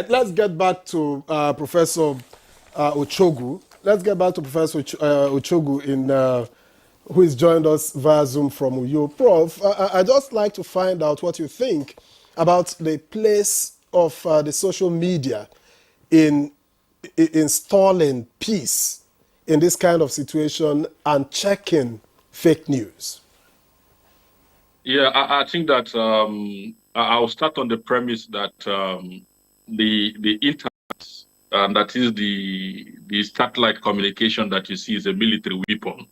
Let's get back to Professor Ochogu. Let's get back to Professor Ochogu who has joined us via Zoom from Uyo. Prof, I just like to find out what you think about the place of the social media in installing peace in this kind of situation and checking fake news. Yeah, I think that I'll start on the premise that the internet, that is the satellite communication that you see, is a military weapon.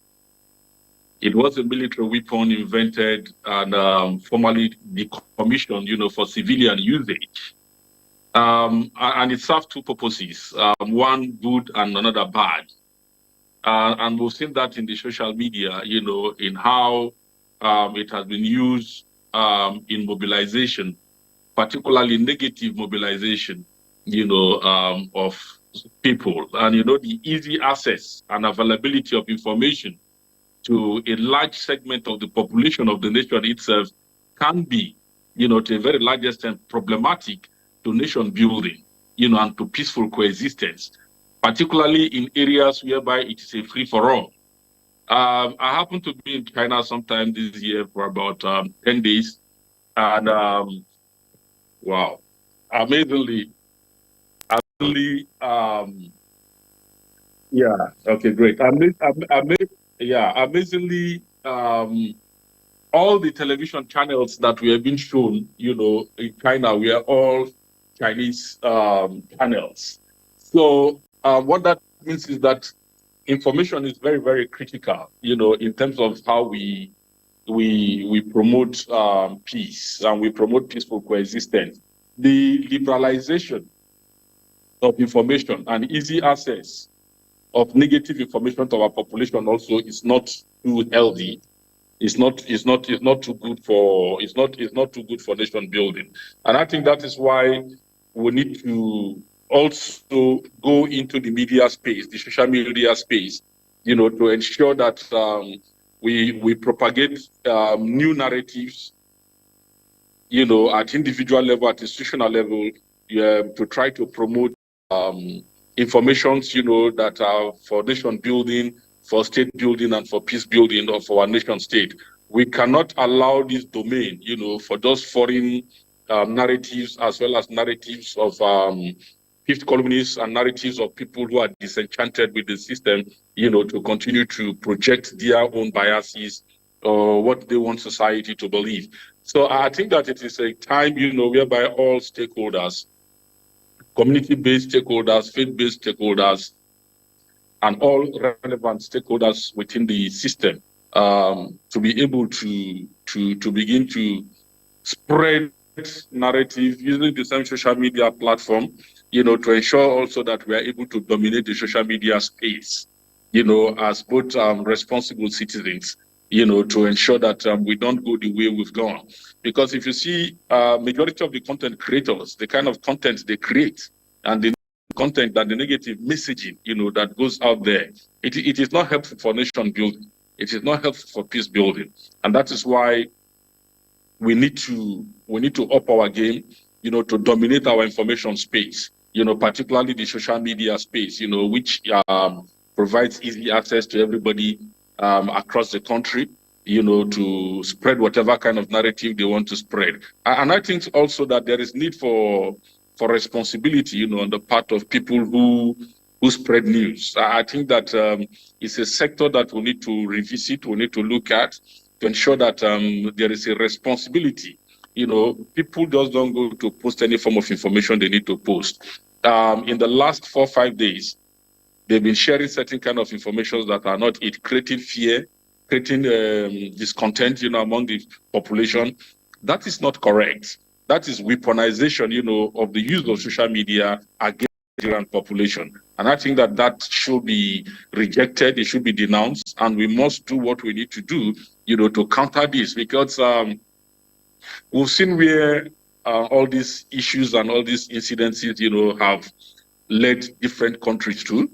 It was a military weapon invented and formally decommissioned, for civilian usage. And it serves two purposes: one good and another bad. And we've seen that in the social media, in how it has been used in mobilization, particularly negative mobilization, of people. And, the easy access and availability of information to a large segment of the population of the nation itself can be, to a very large extent, problematic to nation building, and to peaceful coexistence, particularly in areas whereby it is a free-for-all. I happened to be in China sometime this year for about 10 days. And wow, amazingly, yeah, okay, great. Amazingly, all the television channels that we have been shown, in China, were all Chinese channels. So what that means is that information is very, very critical, in terms of how we promote peace and we promote peaceful coexistence. The liberalization of information and easy access of negative information to our population also is not too healthy. It's not too good for nation building. And I think that is why we need to also go into the media space, the social media space, to ensure that we propagate new narratives, at individual level, at institutional level, to try to promote informations, that are for nation building, for state building, and for peace building of our nation state. We cannot allow this domain, for those foreign narratives, as well as narratives of fifth columnists and narratives of people who are disenchanted with the system, to continue to project their own biases or what they want society to believe. So I think that it is a time, whereby all stakeholders, community-based stakeholders, faith-based stakeholders, and all relevant stakeholders within the system, to be able to begin to spread narrative using the same social media platform, to ensure also that we are able to dominate the social media space, as both responsible citizens, to ensure that we don't go the way we've gone. Because if you see majority of the content creators, the kind of content they create and the content and the negative messaging, that goes out there, it is not helpful for nation building. It is not helpful for peace building. And that is why we need to up our game, to dominate our information space, particularly the social media space, which provides easy access to everybody across the country, to spread whatever kind of narrative they want to spread. And I think also that there is need for responsibility, on the part of people who spread news. I think that it's a sector that we need to revisit, we need to look at, to ensure that there is a responsibility. People just don't go to post any form of information they need to post. In the last 4 or 5 days, they've been sharing certain kind of information that are not it, creating fear, creating discontent, among the population. That is not correct. That is weaponization, of the use of social media against the Nigerian population. And I think that should be rejected, it should be denounced, and we must do what we need to do, to counter this, because we've seen where all these issues and all these incidences, have led different countries to.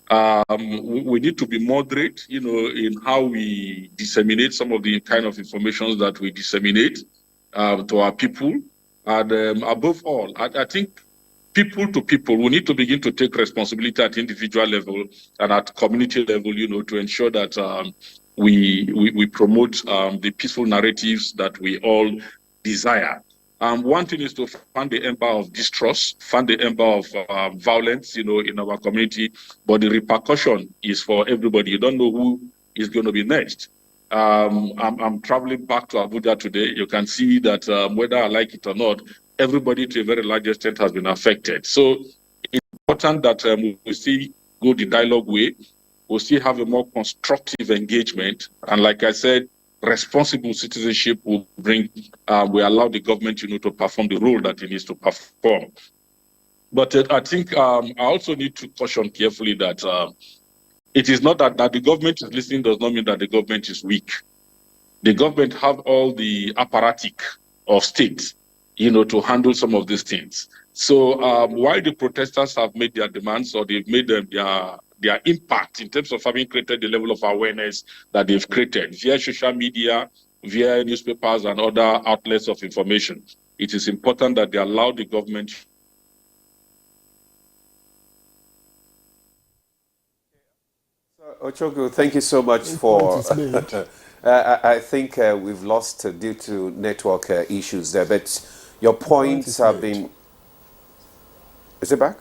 We need to be moderate, in how we disseminate some of the kind of information that we disseminate to our people. And above all, I think people to people, we need to begin to take responsibility at individual level and at community level, to ensure that we promote the peaceful narratives that we all desire. One thing is to fan the ember of distrust, fan the ember of violence, in our community, but the repercussion is for everybody. You don't know who is going to be next. I'm traveling back to Abuja today. You can see that whether I like it or not, everybody to a very large extent has been affected. So it's important that we still go the dialogue way. We'll still have a more constructive engagement. And like I said, responsible citizenship will we allow the government, to perform the role that it needs to perform. But I think I also need to caution carefully that it is not that the government is listening does not mean that the government is weak. The government have all the apparatus of state, to handle some of these things. So while the protesters have made their demands, or they've made them their impact in terms of having created the level of awareness that they've created via social media, via newspapers and other outlets of information, it is important that they allow the government. Ochogu, thank you so much for... I think we've lost due to network issues there, but your points have been... Is it back?